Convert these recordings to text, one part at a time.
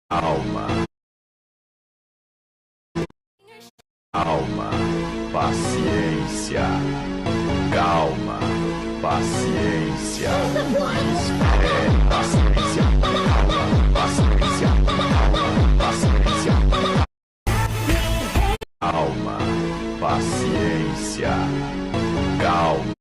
Calma. Calma. Paciência. Calma. Paciência. Espere. Paciência. Calma. Paciência. Calma. Paciência. Calma. Paciência. Calma.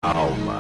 calma.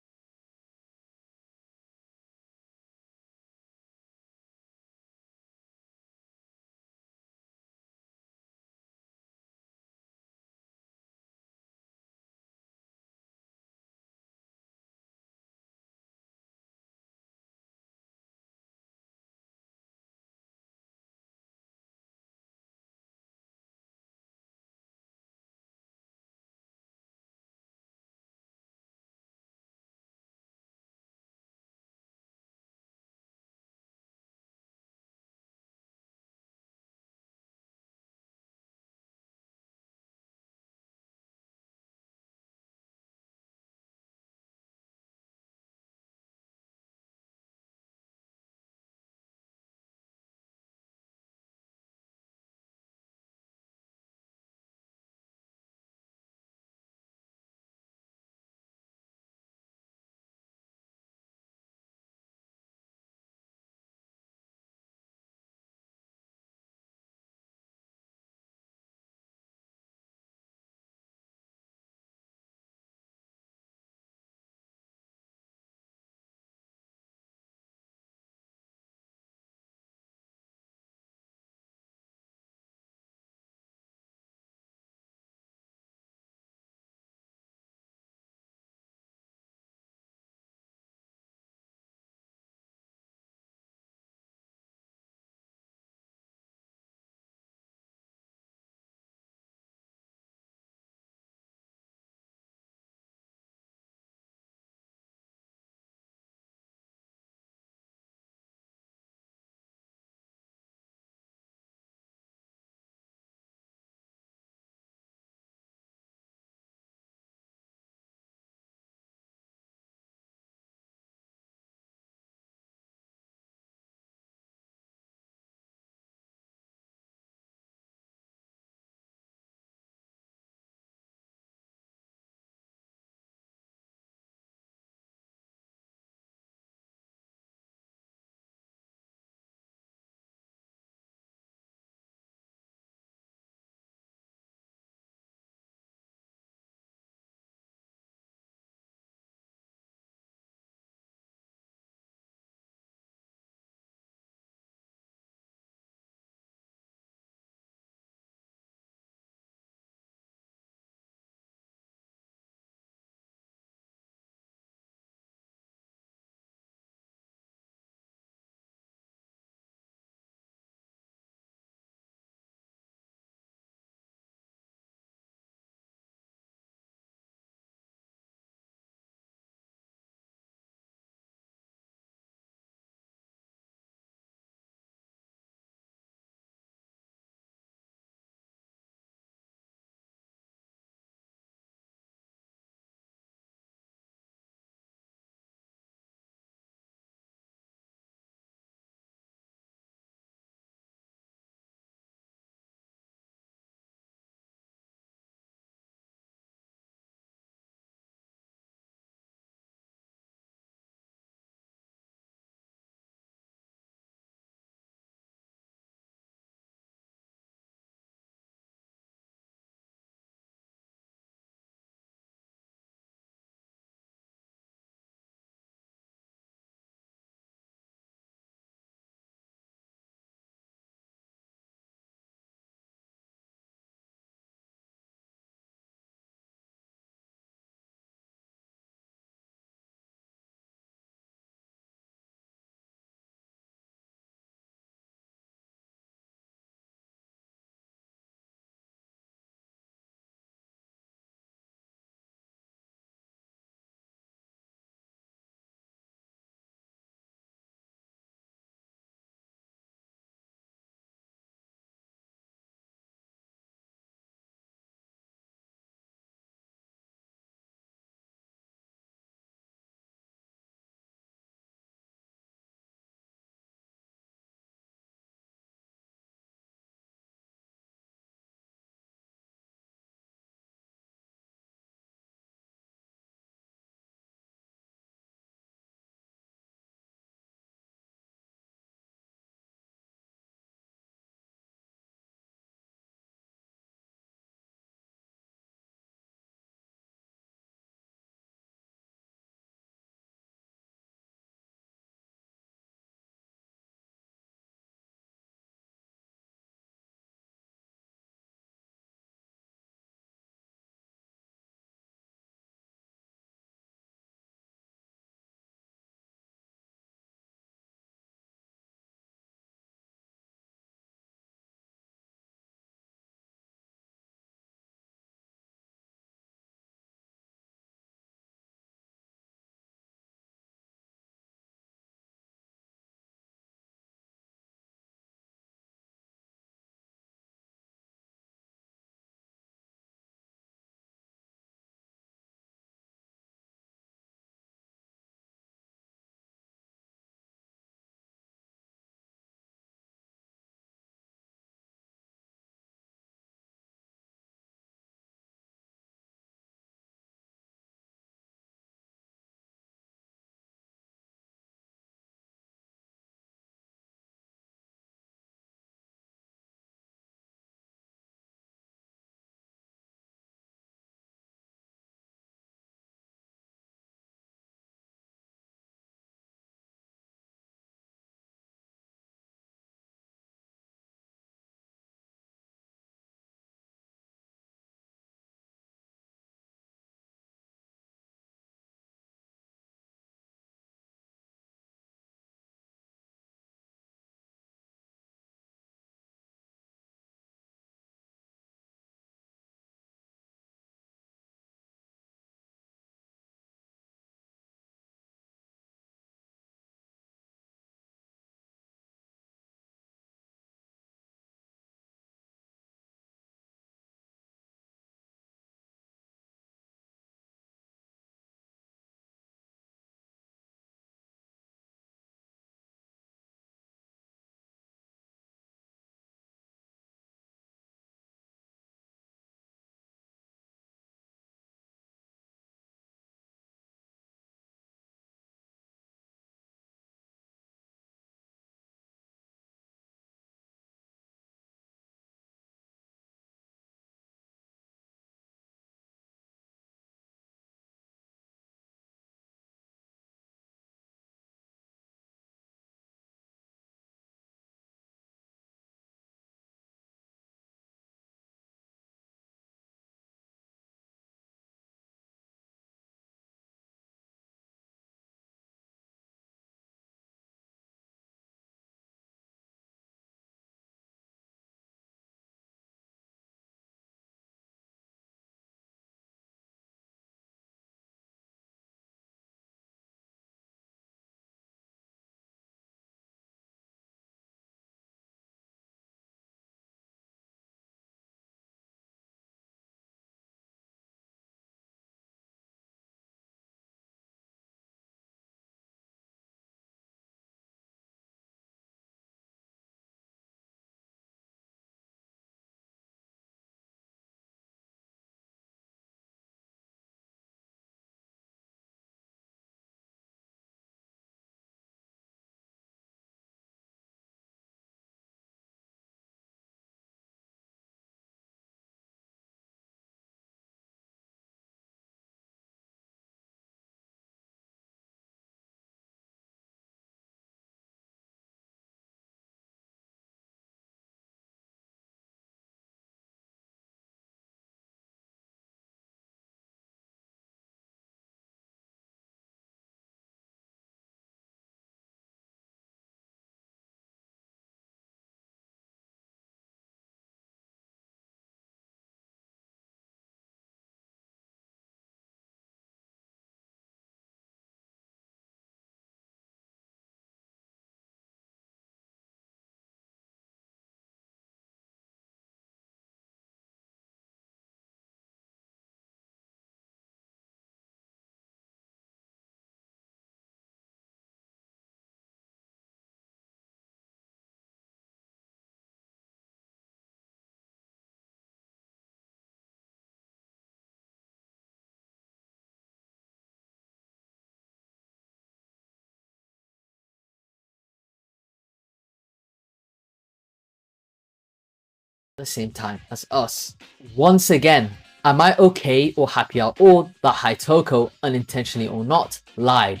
the same time as us. Once again, am I okay or happy at all that Haitoko, unintentionally or not, lied?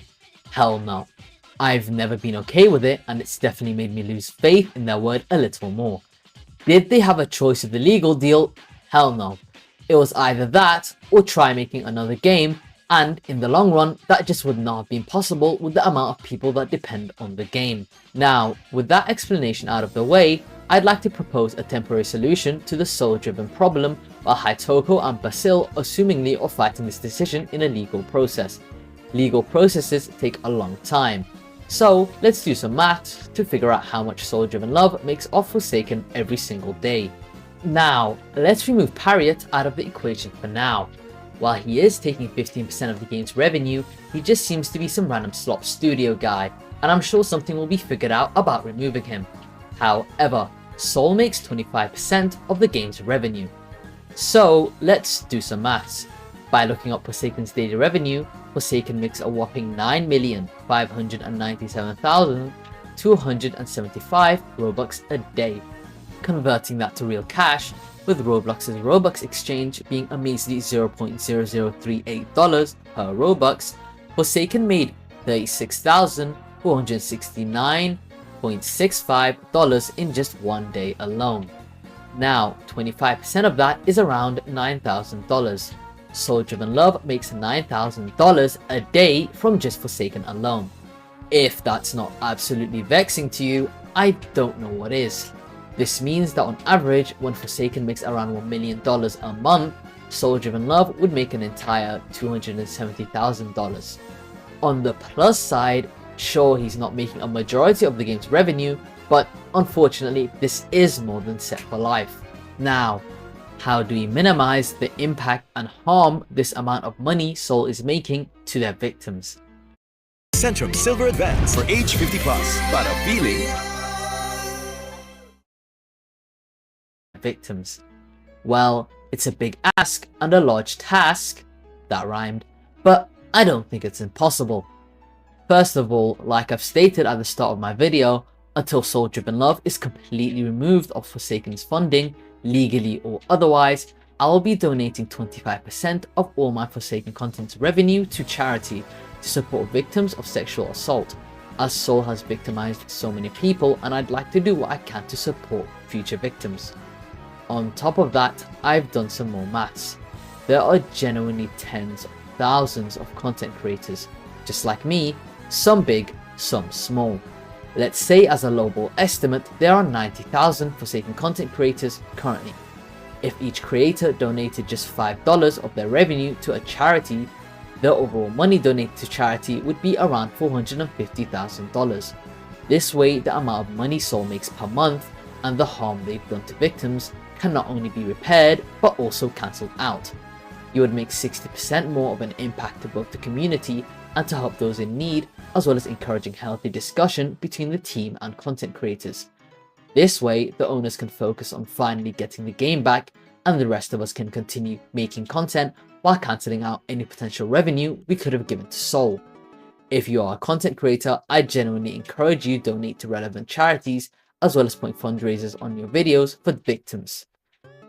Hell no. I've never been okay with it, and it's definitely made me lose faith in their word a little more. Did they have a choice with the legal deal? Hell no. It was either that or try making another game, and in the long run, that just would not have been possible with the amount of people that depend on the game. Now, with that explanation out of the way, I'd like to propose a temporary solution to the soul-driven problem while Haitoko and Basil assumingly are fighting this decision in a legal process. Legal processes take a long time. So let's do some maths to figure out how much soul-driven love makes off Forsaken every single day. Now, let's remove Pariat out of the equation for now. While he is taking 15% of the game's revenue, he just seems to be some random slop studio guy, and I'm sure something will be figured out about removing him. However, Soul makes 25% of the game's revenue. So let's do some maths. By looking up Forsaken's daily revenue, Forsaken makes a whopping 9,597,275 Robux a day. Converting that to real cash, with Roblox's Robux exchange being a measly $0.0038 per Robux, Forsaken made $36,469.65 in just one day alone. Now, 25% of that is around $9,000. Soul-driven love makes $9,000 a day from just Forsaken alone. If that's not absolutely vexing to you, I don't know what is. This means that on average, when Forsaken makes around $1 million a month, Soul-driven love would make an entire $270,000. On the plus side, sure, he's not making a majority of the game's revenue, but unfortunately this is more than set for life. Now, how do we minimize the impact and harm this amount of money Soul is making to their victims? Centrum Silver Advance for age 50 plus. Para feeling. Victims. Well, it's a big ask and a large task, that rhymed, but I don't think it's impossible. First of all, like I've stated at the start of my video, until Soul-driven love is completely removed of Forsaken's funding, legally or otherwise, I will be donating 25% of all my Forsaken content's revenue to charity to support victims of sexual assault, as Soul has victimized so many people and I'd like to do what I can to support future victims. On top of that, I've done some more maths. There are genuinely tens of thousands of content creators, just like me, some big, some small. Let's say as a lowball estimate, there are 90,000 Forsaken content creators currently. If each creator donated just $5 of their revenue to a charity, the overall money donated to charity would be around $450,000. This way, the amount of money Soul makes per month and the harm they've done to victims can not only be repaired but also cancelled out. You would make 60% more of an impact to both the community and to help those in need, as well as encouraging healthy discussion between the team and content creators. This way, the owners can focus on finally getting the game back, and the rest of us can continue making content while cancelling out any potential revenue we could have given to Soul. If you are a content creator, I genuinely encourage you to donate to relevant charities, as well as point fundraisers on your videos for victims.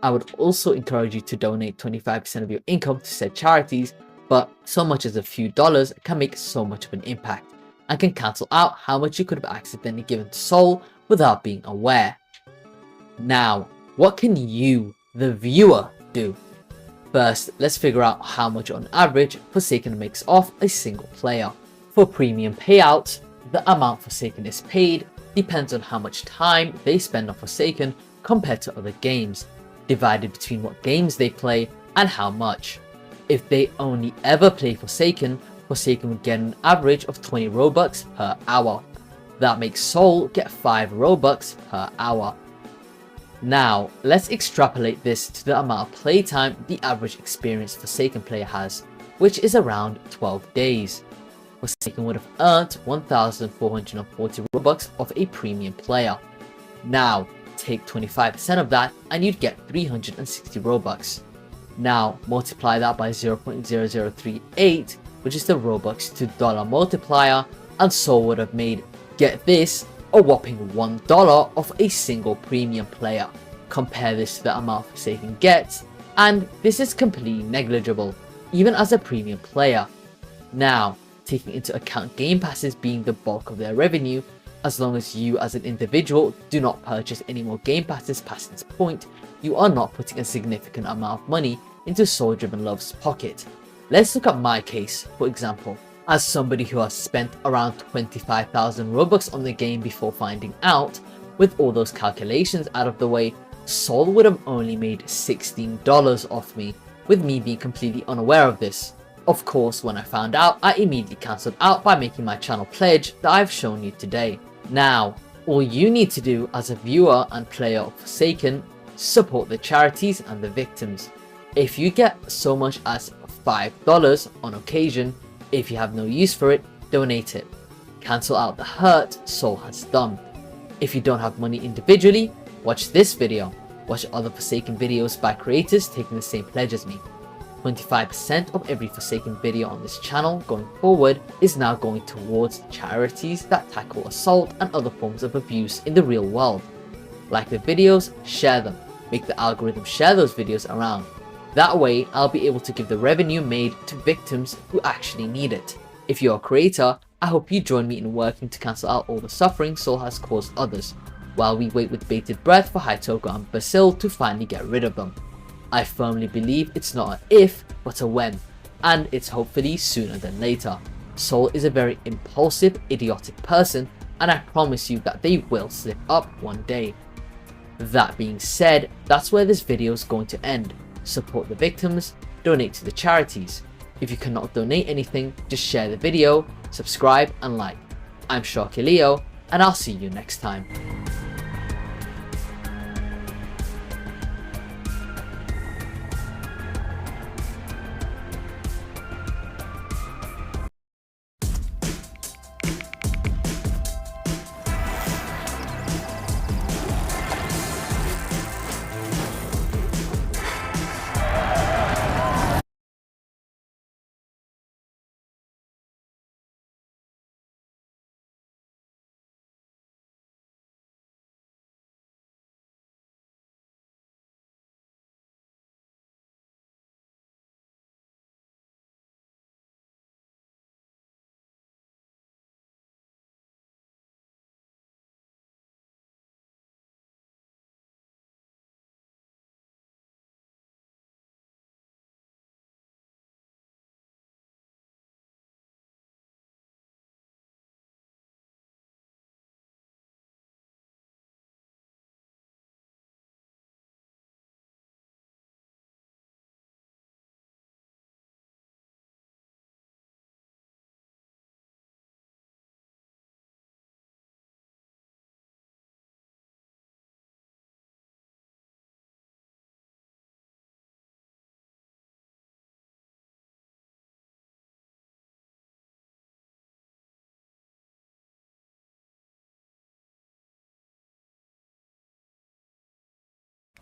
I would also encourage you to donate 25% of your income to said charities, but so much as a few dollars can make so much of an impact, and can cancel out how much you could have accidentally given to Soul without being aware. Now, what can you, the viewer, do? First, let's figure out how much on average Forsaken makes off a single player. For premium payouts, the amount Forsaken is paid depends on how much time they spend on Forsaken compared to other games, divided between what games they play and how much. If they only ever play Forsaken, Forsaken would get an average of 20 Robux per hour. That makes Soul get 5 Robux per hour. Now, let's extrapolate this to the amount of playtime the average experienced Forsaken player has, which is around 12 days. Forsaken would have earned 1,440 Robux of a premium player. Now, take 25% of that and you'd get 360 Robux. Now, multiply that by 0.0038, which is the Robux to dollar multiplier, and Soul would have made, get this, a whopping $1 off a single premium player. Compare this to the amount Forsaken gets, and this is completely negligible, even as a premium player. Now, taking into account Game Passes being the bulk of their revenue, as long as you as an individual do not purchase any more Game Passes past this point, you are not putting a significant amount of money into Soul Driven Love's pocket. Let's look at my case, for example. As somebody who has spent around 25,000 Robux on the game before finding out, with all those calculations out of the way, Soul would have only made $16 off me, with me being completely unaware of this. Of course, when I found out, I immediately cancelled out by making my channel pledge that I've shown you today. Now, all you need to do as a viewer and player of Forsaken, support the charities and the victims. If you get so much as $5 on occasion, if you have no use for it, donate it. Cancel out the hurt Soul has done. If you don't have money individually, watch this video. Watch other Forsaken videos by creators taking the same pledge as me. 25% of every Forsaken video on this channel going forward is now going towards charities that tackle assault and other forms of abuse in the real world. Like the videos, share them. Make the algorithm share those videos around. That way, I'll be able to give the revenue made to victims who actually need it. If you're a creator, I hope you join me in working to cancel out all the suffering Soul has caused others, while we wait with bated breath for Hytoga and Basil to finally get rid of them. I firmly believe it's not an if, but a when, and it's hopefully sooner than later. Soul is a very impulsive, idiotic person, and I promise you that they will slip up one day. That being said, that's where this video is going to end. Support the victims, donate to the charities. If you cannot donate anything, just share the video, subscribe and like. I'm Sharky Leo, and I'll see you next time.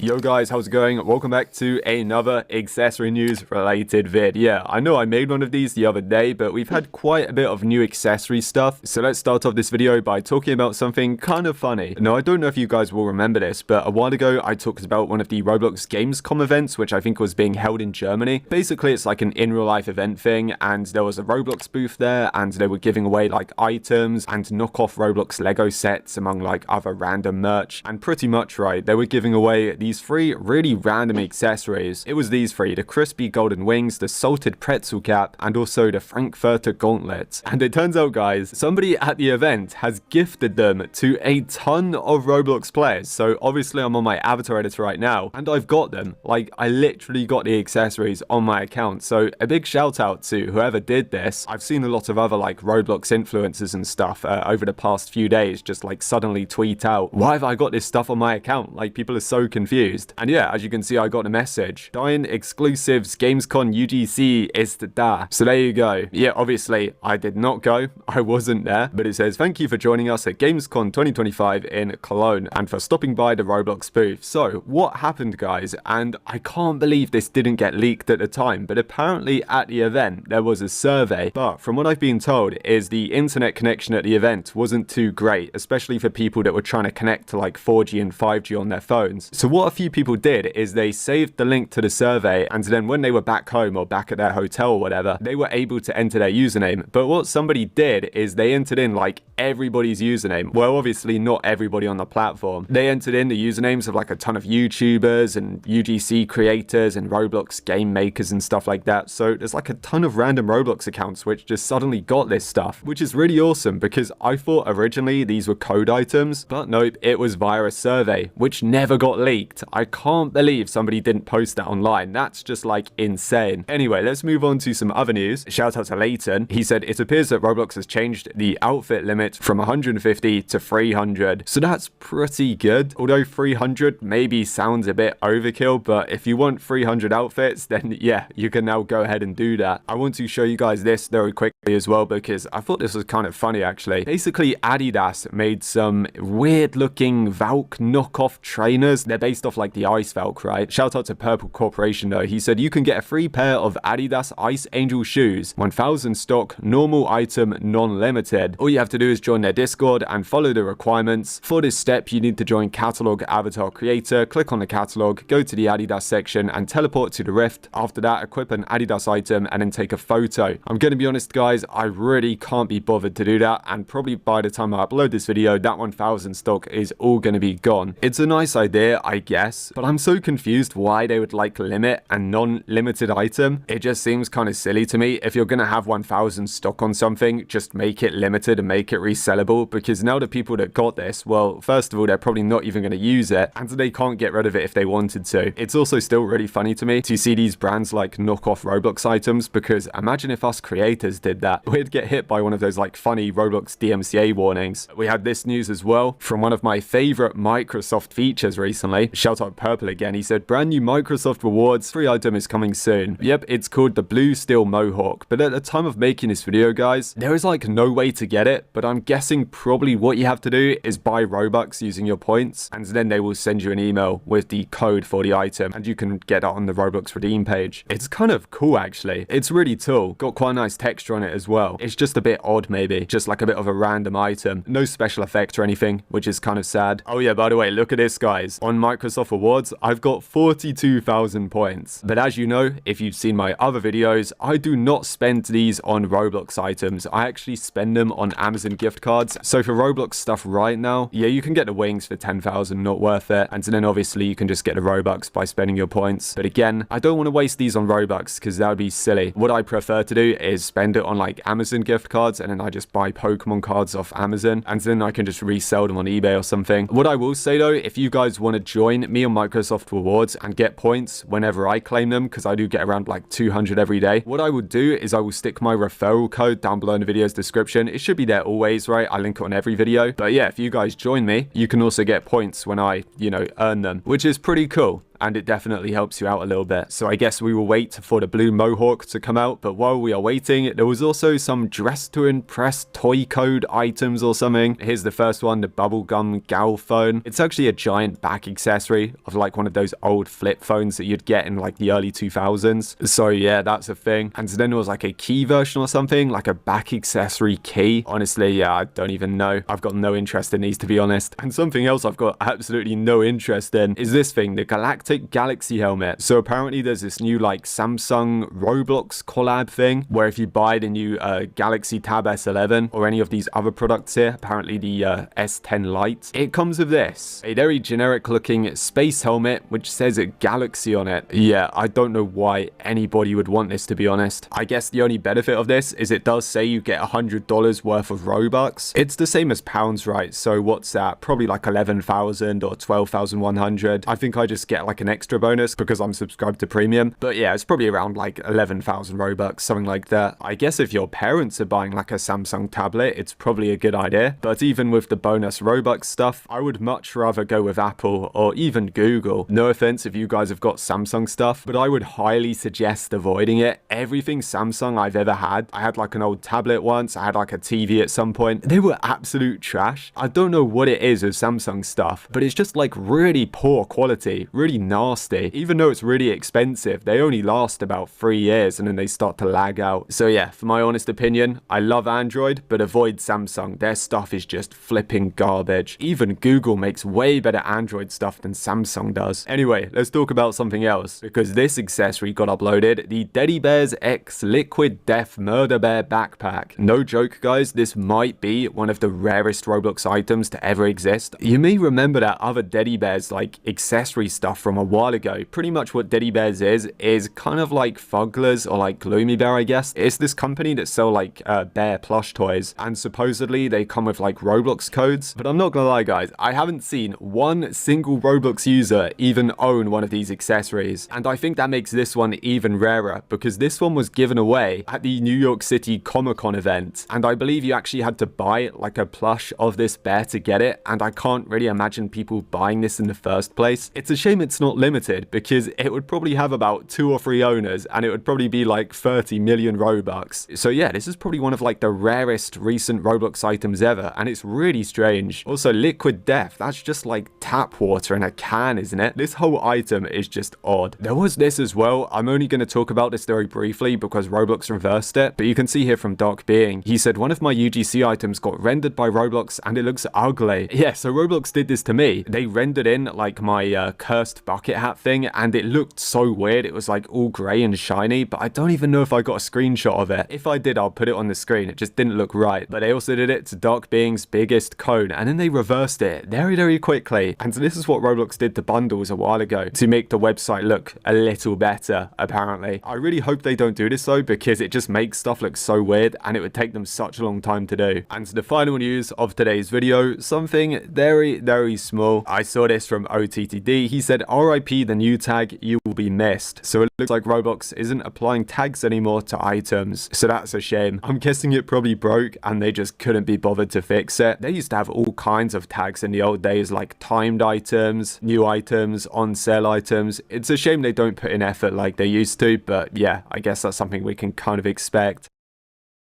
Yo guys, how's it going? Welcome back to another accessory news related vid. Yeah, I know I made one of these the other day, but we've had quite a bit of new accessory stuff. So let's start off this video by talking about something kind of funny. Now, I don't know if you guys will remember this, but a while ago I talked about one of the Roblox Gamescom events, which I think was being held in Germany. Basically, it's like an in real life event thing, and there was a Roblox booth there, and they were giving away like items and knockoff Roblox Lego sets among like other random merch. And pretty much, right, they were giving away these three really random accessories. It was these three: the crispy golden wings, the salted pretzel cap, and also the Frankfurter gauntlet. And it turns out, guys, somebody at the event has gifted them to a ton of Roblox players. So obviously I'm on my avatar editor right now, and I've got them. Like, I literally got the accessories on my account. So a big shout out to whoever did this. I've seen a lot of other like Roblox influencers and stuff over the past few days just like suddenly tweet out, why have I got this stuff on my account? Like, people are so confused. And yeah, as you can see, I got a message. Dine exclusives Gamescom UGC is da. So there you go. Yeah, obviously I did not go. I wasn't there, but it says, thank you for joining us at Gamescom 2025 in Cologne and for stopping by the Roblox booth. So what happened, guys? And I can't believe this didn't get leaked at the time, but apparently at the event there was a survey. But from what I've been told is the internet connection at the event wasn't too great, especially for people that were trying to connect to like 4G and 5G on their phones. So what what a few people did is they saved the link to the survey, and then when they were back home or back at their hotel or whatever, they were able to enter their username. But what somebody did is they entered in like everybody's username. Well, obviously not everybody on the platform. They entered in the usernames of like a ton of YouTubers and UGC creators and Roblox game makers and stuff like that. So there's like a ton of random Roblox accounts which just suddenly got this stuff, which is really awesome because I thought originally these were code items, but nope, it was via a survey, which never got leaked. I can't believe somebody didn't post that online. That's just like insane. Anyway, let's move on to some other news. Shout out to Leighton. He said, it appears that Roblox has changed the outfit limit from 150 to 300. So that's pretty good. Although 300 maybe sounds a bit overkill, but if you want 300 outfits, then yeah, you can now go ahead and do that. I want to show you guys this very quickly as well because I thought this was kind of funny actually. Basically, Adidas made some weird looking Valk knockoff trainers. They're based off like the Ice Valk, right? Shout out to Purple Corporation though. He said you can get a free pair of Adidas Ice Angel shoes, 1000 stock, normal item, non-limited. All you have to do is join their Discord and follow the requirements. For this step, you need to join Catalog Avatar Creator, click on the catalog, go to the Adidas section and teleport to the Rift. After that, equip an Adidas item and then take a photo. I'm going to be honest guys, I really can't be bothered to do that, and probably by the time I upload this video, that 1000 stock is all going to be gone. It's a nice idea, I guess, but I'm so confused why they would like limit a non-limited item. It just seems kind of silly to me. If you're going to have 1000 stock on something, just make it limited and make it resellable, because now the people that got this, well, first of all, they're probably not even going to use it, and they can't get rid of it if they wanted to. It's also still really funny to me to see these brands like knock off Roblox items, because imagine if us creators did that. We'd get hit by one of those like funny Roblox DMCA warnings. We had this news as well from one of my favorite Microsoft features recently. Shout out Purple again. He said brand new Microsoft rewards, free item is coming soon. Yep, it's called the Blue Steel Mohawk, but at the time of making this video guys, there is like no way to get it, but I'm guessing probably what you have to do is buy Robux using your points, and then they will send you an email with the code for the item, and you can get that on the Roblox redeem page. It's kind of cool actually. It's really tall. Got quite a nice texture on it as well. It's just a bit odd maybe, just like a bit of a random item. No special effect or anything, which is kind of sad. Oh yeah, by the way, look at this guys. On Microsoft Rewards, I've got 42,000 points. But as you know, if you've seen my other videos, I do not spend these on Roblox items. I actually spend them on Amazon gift cards. So for Roblox stuff right now, yeah, you can get the wings for 10,000, not worth it. And then obviously you can just get the Robux by spending your points. But again, I don't want to waste these on Robux because that would be silly. What I prefer to do is spend it on like Amazon gift cards, and then I just buy Pokemon cards off Amazon, and then I can just resell them on eBay or something. What I will say though, if you guys want to join me on Microsoft Rewards and get points whenever I claim them, because I do get around like 200 every day, what I will do is I will stick my referral code down below in the video's description. It should be there always, right? I link it on every video. But yeah, if you guys join me, you can also get points when I, you know, earn them, which is pretty cool. And it definitely helps you out a little bit. So I guess we will wait for the blue Mohawk to come out. But while we are waiting, there was also some dress to impress toy code items or something. Here's the first one, the bubblegum gal phone. It's actually a giant back accessory of like one of those old flip phones that you'd get in like the early 2000s. So yeah, that's a thing. And then there was like a key version or something, like a back accessory key. Honestly, yeah, I don't even know. I've got no interest in these, to be honest. And something else I've got absolutely no interest in is this thing, the Galactic Galaxy helmet. So apparently there's this new like Samsung Roblox collab thing where if you buy the new Galaxy Tab S11 or any of these other products here, apparently the S10 Lite, it comes with this, a very generic looking space helmet which says a Galaxy on it. Yeah, I don't know why anybody would want this, to be honest. I guess the only benefit of this is it does say you get $100 worth of Robux. It's the same as pounds, right? So what's that? Probably like 11,000 or 12,100. I think I just get like an extra bonus because I'm subscribed to premium, but yeah, it's probably around like 11,000 Robux, something like that. I guess if your parents are buying like a Samsung tablet, it's probably a good idea, but even with the bonus Robux stuff, I would much rather go with Apple or even Google. No offense if you guys have got Samsung stuff, but I would highly suggest avoiding it. Everything Samsung I've ever had, I had like an old tablet once, I had like a TV at some point, they were absolute trash. I don't know what it is with Samsung stuff, but it's just like really poor quality, really nasty. Even though it's really expensive, they only last about 3 years and then they start to lag out. So yeah, for my honest opinion, I love Android, but avoid Samsung. Their stuff is just flipping garbage. Even Google makes way better Android stuff than Samsung does. Anyway, let's talk about something else, because this accessory got uploaded, the Teddy Bears X Liquid Death Murder Bear Backpack. No joke guys, this might be one of the rarest Roblox items to ever exist. You may remember that other Teddy Bears like accessory stuff from a while ago. Pretty much what Teddy Bears is kind of like Fugglers or like Gloomy Bear, I guess. It's this company that sell like bear plush toys, and supposedly they come with like Roblox codes. But I'm not gonna lie guys, I haven't seen one single Roblox user even own one of these accessories, and I think that makes this one even rarer because this one was given away at the New York City Comic-Con event, and I believe you actually had to buy like a plush of this bear to get it, and I can't really imagine people buying this in the first place. It's a shame it's not limited because it would probably have about 2 or 3 owners and it would probably be like 30 million Robux. So yeah, this is probably one of like the rarest recent Roblox items ever, and it's really strange. Also, Liquid Death, that's just like tap water in a can, isn't it? This whole item is just odd. There was this as well. I'm only going to talk about this very briefly because Roblox reversed it, but you can see here from Dark Being, he said one of my UGC items got rendered by Roblox and it looks ugly. Yeah, so Roblox did this to me. They rendered in like my cursed bucket hat thing and it looked so weird. It was like all grey and shiny, but I don't even know if I got a screenshot of it. If I did, I'll put it on the screen. It just didn't look right. But they also did it to Dark Being's biggest cone and then they reversed it very quickly. And so this is what Roblox did to bundles a while ago to make the website look a little better, apparently. I really hope they don't do this though, because it just makes stuff look so weird and it would take them such a long time to do. And so the final news of today's video, something very small. I saw this from OTTD. He said, RIP the new tag, you will be missed. So it looks like Roblox isn't applying tags anymore to items. So that's a shame. I'm guessing it probably broke and they just couldn't be bothered to fix it. They used to have all kinds of tags in the old days, like timed items, new items, on sale items. It's a shame they don't put in effort like they used to, but yeah, I guess that's something we can kind of expect.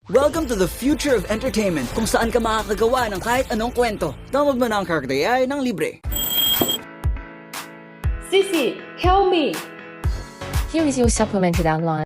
Welcome to the future of entertainment, kung saan ka makakagawa ng kahit anong kwento. Download mo na ang Character AI ng libre. Sissy, help me! Here is your supplemented outline.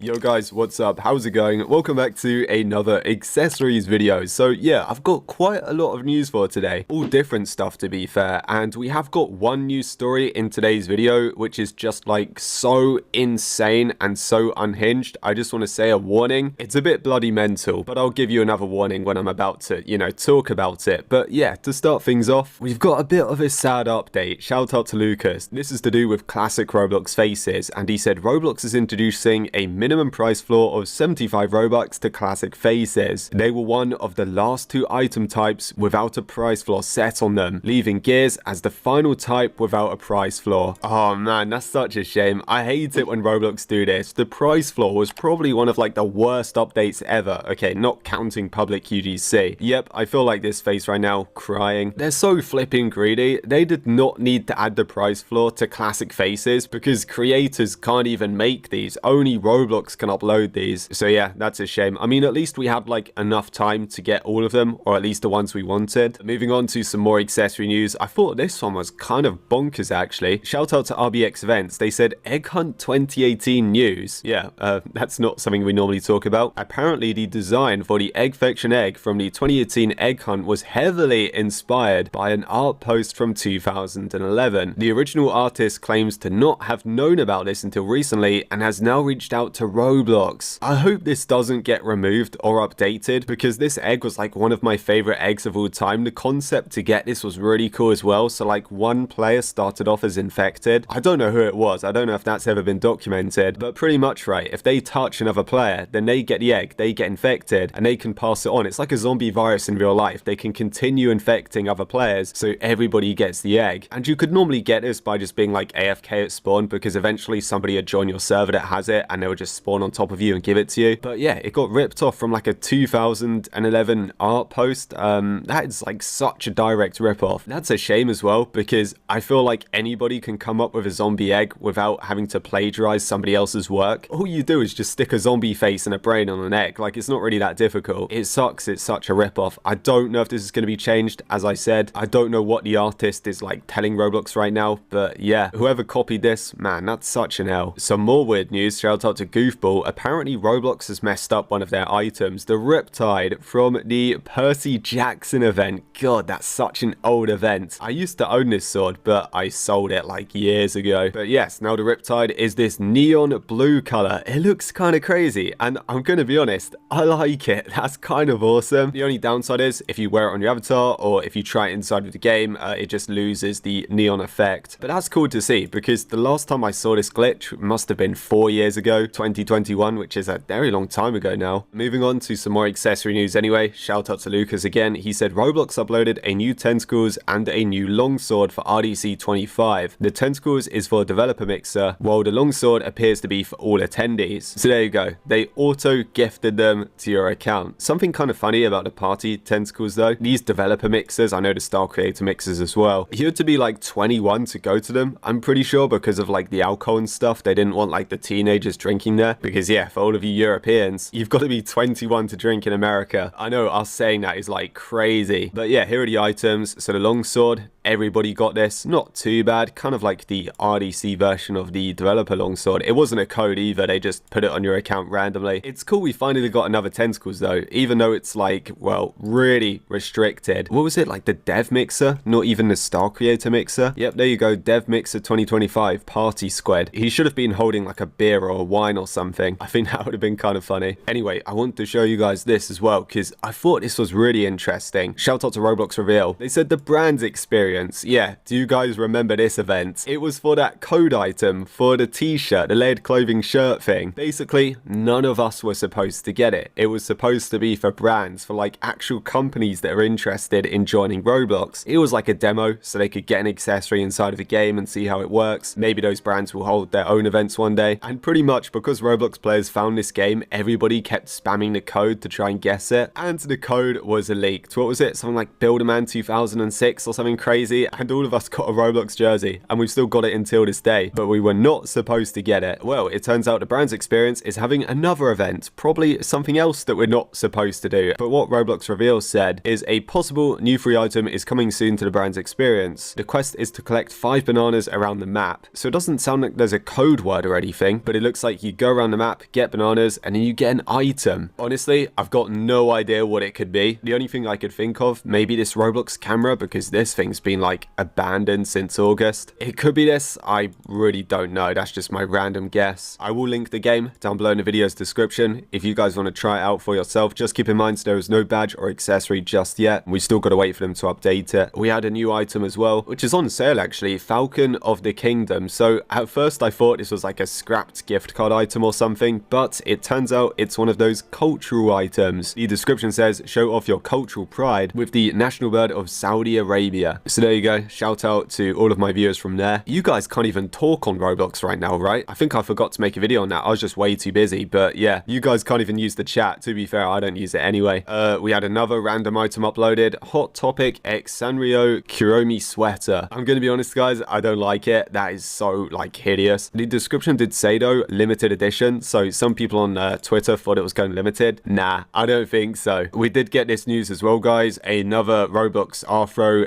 Yo guys, what's up? How's it going? Welcome back to another accessories video. So yeah, I've got quite a lot of news for today. All different stuff to be fair. And we have got one news story in today's video, which is just like so insane and so unhinged. I just want to say a warning. It's a bit bloody mental, but I'll give you another warning when I'm about to, you know, talk about it. But yeah, to start things off, we've got a bit of a sad update. Shout out to Lucas. This is to do with classic Roblox faces. And he said Roblox is introducing a minimum price floor of 75 Robux to classic faces. They were one of the last 2 item types without a price floor set on them, leaving Gears as the final type without a price floor. Oh man, that's such a shame. I hate it when Roblox do this. The price floor was probably one of like the worst updates ever. Okay, not counting public UGC. Yep, I feel like this face right now, crying. They're so flipping greedy. They did not need to add the price floor to classic faces because creators can't even make these. Only Roblox can upload these. So yeah, that's a shame. I mean, at least we had like enough time to get all of them, or at least the ones we wanted. Moving on to some more accessory news. I thought this one was kind of bonkers actually. Shout out to RBX Events. They said Egg Hunt 2018 news. Yeah, that's not something we normally talk about. Apparently the design for the Eggfection egg from the 2018 Egg Hunt was heavily inspired by an art post from 2011. The original artist claims to not have known about this until recently and has now reached out to Roblox. I hope this doesn't get removed or updated because this egg was like one of my favorite eggs of all time. The concept to get this was really cool as well. So like one player started off as infected. I don't know who it was. I don't know if that's ever been documented, but pretty much right. If they touch another player, then they get the egg, they get infected and they can pass it on. It's like a zombie virus in real life. They can continue infecting other players so everybody gets the egg. And you could normally get this by just being like AFK at spawn because eventually somebody would join your server that has it and they would just spawn on top of you and give it to you. But yeah, it got ripped off from like a 2011 art post. That is like such a direct rip off. That's a shame as well, because I feel like anybody can come up with a zombie egg without having to plagiarize somebody else's work. All you do is just stick a zombie face and a brain on an egg. Like, it's not really that difficult. It sucks. It's such a rip off. I don't know if this is going to be changed. As I said, I don't know what the artist is like telling Roblox right now, but yeah, whoever copied this, man, that's such an L. Some more weird news. Shout out to Goofball. Apparently Roblox has messed up one of their items, the Riptide from the Percy Jackson event. God, that's such an old event. I used to own this sword, but I sold it like years ago. But yes, now the Riptide is this neon blue color. It looks kind of crazy, and I'm gonna be honest, I like it. That's kind of awesome. The only downside is if you wear it on your avatar, or if you try it inside of the game, it just loses the neon effect. But that's cool to see, because the last time I saw this glitch must have been 4 years ago, 2021, which is a very long time ago now. Moving on to some more accessory news anyway. Shout out to Lucas again. He said Roblox uploaded a new tentacles and a new longsword for RDC 25. The tentacles is for developer mixer, while the longsword appears to be for all attendees. So there you go. They auto gifted them to your account. Something kind of funny about the party tentacles though, these developer mixers, I know the Star Creator mixers as well, you had to be like 21 to go to them, I'm pretty sure, because of like the alcohol and stuff. They didn't want like the teenagers drinking there, because yeah, for all of you Europeans, you've got to be 21 to drink in America. I know us saying that is like crazy, but yeah, here are the items. So the longsword, everybody got this, not too bad, kind of like the RDC version of the developer longsword. It wasn't a code either, they just put it on your account randomly. It's cool we finally got another tentacles though, even though it's like, well, really restricted. What was it, like the dev mixer, not even the Star Creator mixer? Yep, there you go, dev mixer 2025 party squad. He should have been holding like a beer or a wine or something. I think that would have been kind of funny. Anyway, I want to show you guys this as well, because I thought this was really interesting. Shout out to Roblox Reveal. They said the brand experience. Yeah, do you guys remember this event? It was for that code item for the t-shirt, the layered clothing shirt thing. Basically, none of us were supposed to get it. It was supposed to be for brands, for like actual companies that are interested in joining Roblox. It was like a demo, so they could get an accessory inside of the game and see how it works. Maybe those brands will hold their own events one day. And pretty much because Roblox players found this game, everybody kept spamming the code to try and guess it. And the code was leaked. What was it? Something like Builderman 2006 or something crazy. And all of us got a Roblox jersey, and we've still got it until this day. But we were not supposed to get it. Well, it turns out the brand's experience is having another event, probably something else that we're not supposed to do. But what Roblox Reveal said is a possible new free item is coming soon to the brand's experience. The quest is to collect 5 bananas around the map. So it doesn't sound like there's a code word or anything, but it looks like you go around the map, get bananas, and then you get an item. Honestly, I've got no idea what it could be. The only thing I could think of, maybe this Roblox camera, because this thing's been like abandoned since August. It could be this. I really don't know. That's just my random guess. I will link the game down below in the video's description. If you guys want to try it out for yourself, just keep in mind there is no badge or accessory just yet. We still got to wait for them to update it. We had a new item as well, which is on sale actually, Falcon of the Kingdom. So at first I thought this was like a scrapped gift card item or something, but it turns out it's one of those cultural items. The description says, show off your cultural pride with the national bird of Saudi Arabia. So there you go. Shout out to all of my viewers from there. You guys can't even talk on Roblox right now, right? I think I forgot to make a video on that. I was just way too busy, but yeah, you guys can't even use the chat. To be fair, I don't use it anyway. We had another random item uploaded. Hot Topic X Sanrio Kuromi sweater. I'm gonna be honest, guys, I don't like it. That is so like hideous. The description did say though, limited edition. So some people on Twitter thought it was going limited. Nah, I don't think so. We did get this news as well, guys. Another Roblox Afro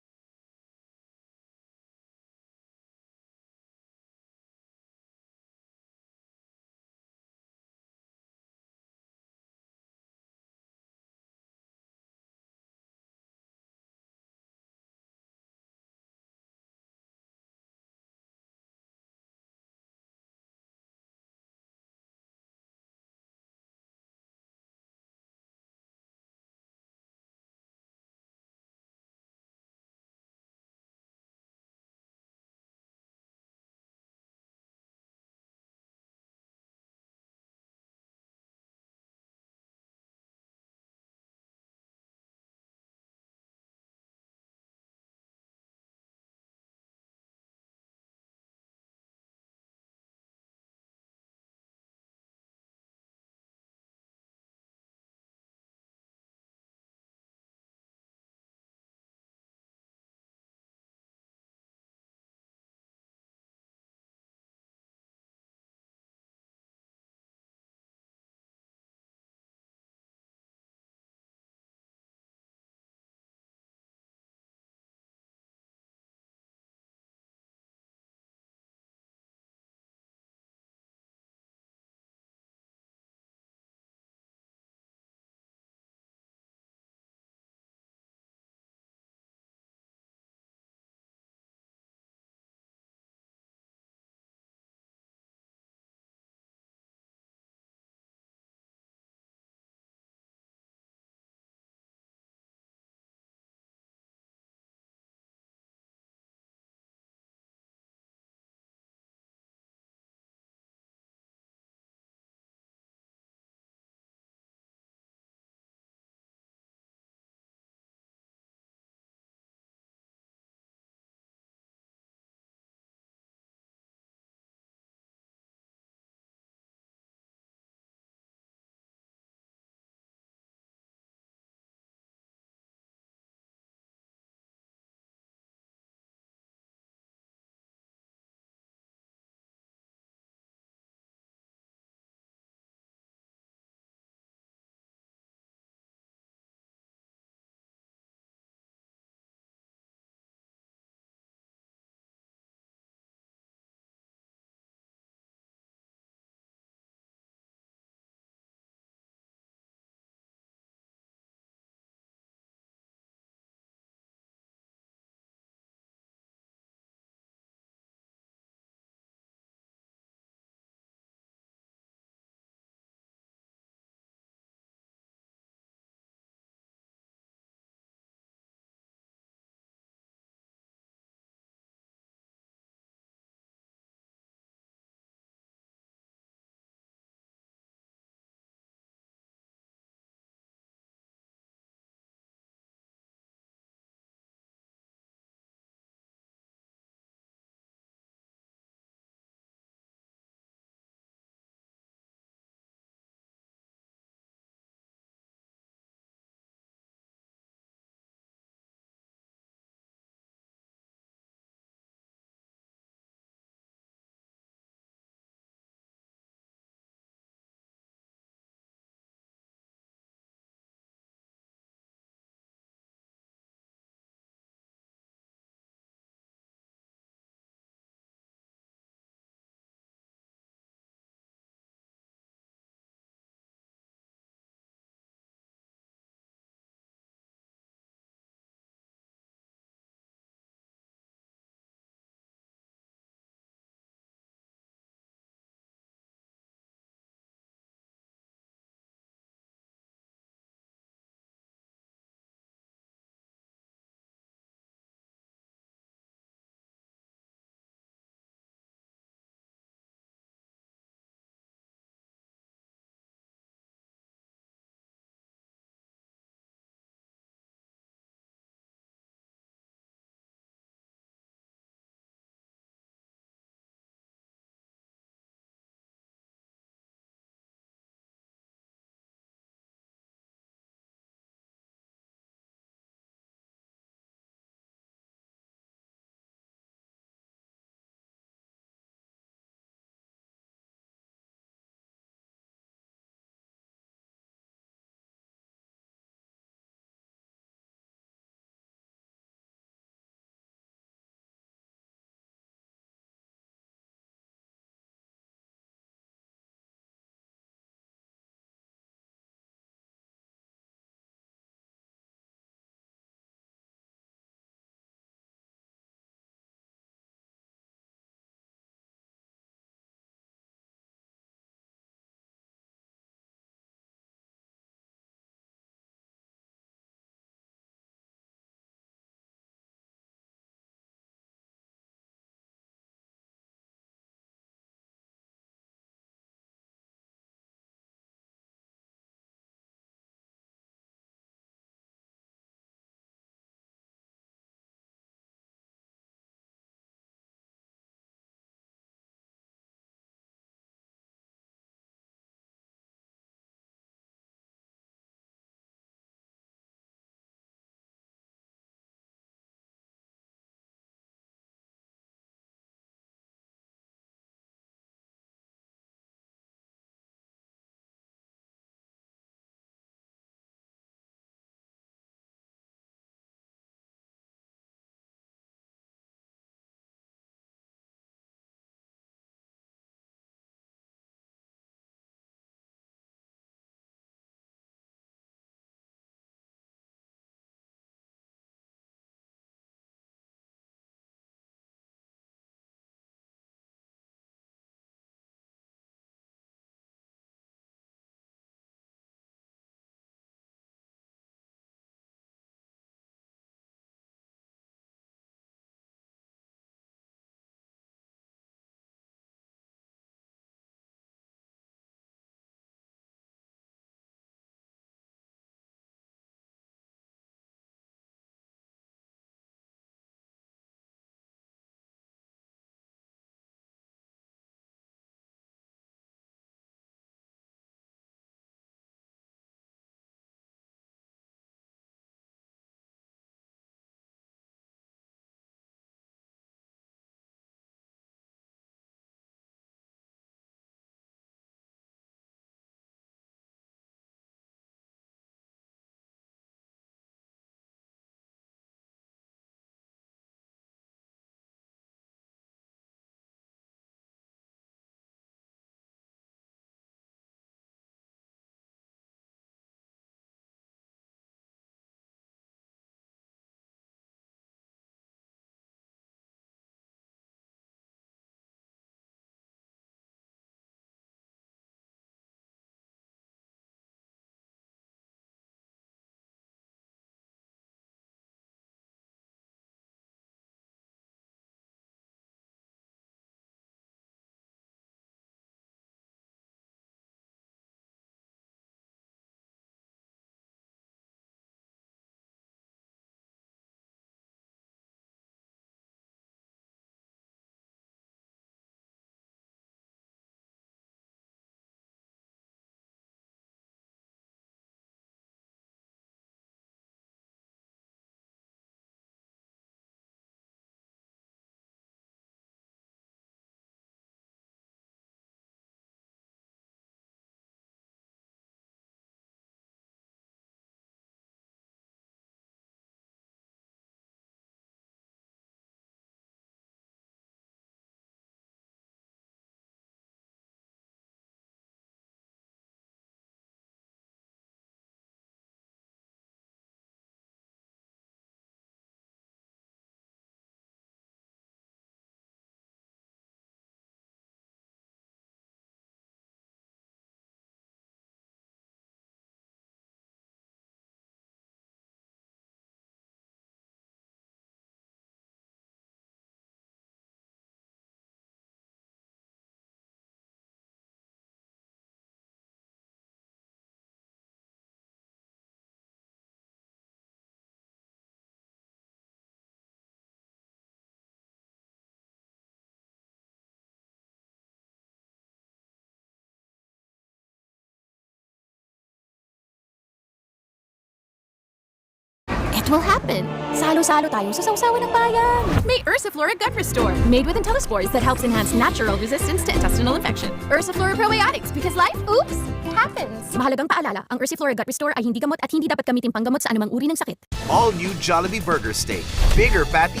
what will happen? Salo-salo tayong sasawsawan ng bayan. May Ursiflora Gut Restore, made with intellispores that helps enhance natural resistance to intestinal infection. Ursiflora Probiotics, because life, oops, happens. Mahalagang paalala, ang Ursiflora Gut Restore ay hindi gamot at hindi dapat gamitin panggamot sa anumang uri ng sakit. All new Jollibee Burger Steak. Bigger patty,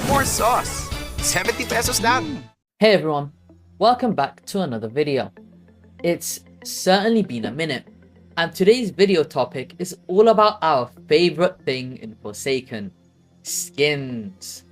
more sauce. 70 pesos lang. Hey everyone, welcome back to another video. It's certainly been a minute, and today's video topic is all about our favorite thing in Forsaken, skins.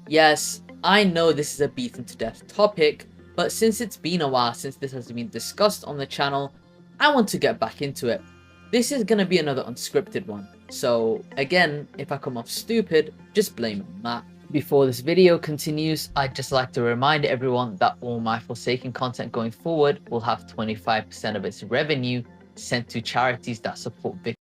Yes, I know this is a beaten to death topic, but since it's been a while since this has been discussed on the channel, I want to get back into it. This is gonna be another unscripted one, so again, if I come off stupid, just blame it on that. Before this video continues, I'd just like to remind everyone that all my Forsaken content going forward will have 25% of its revenue sent to charities that support victims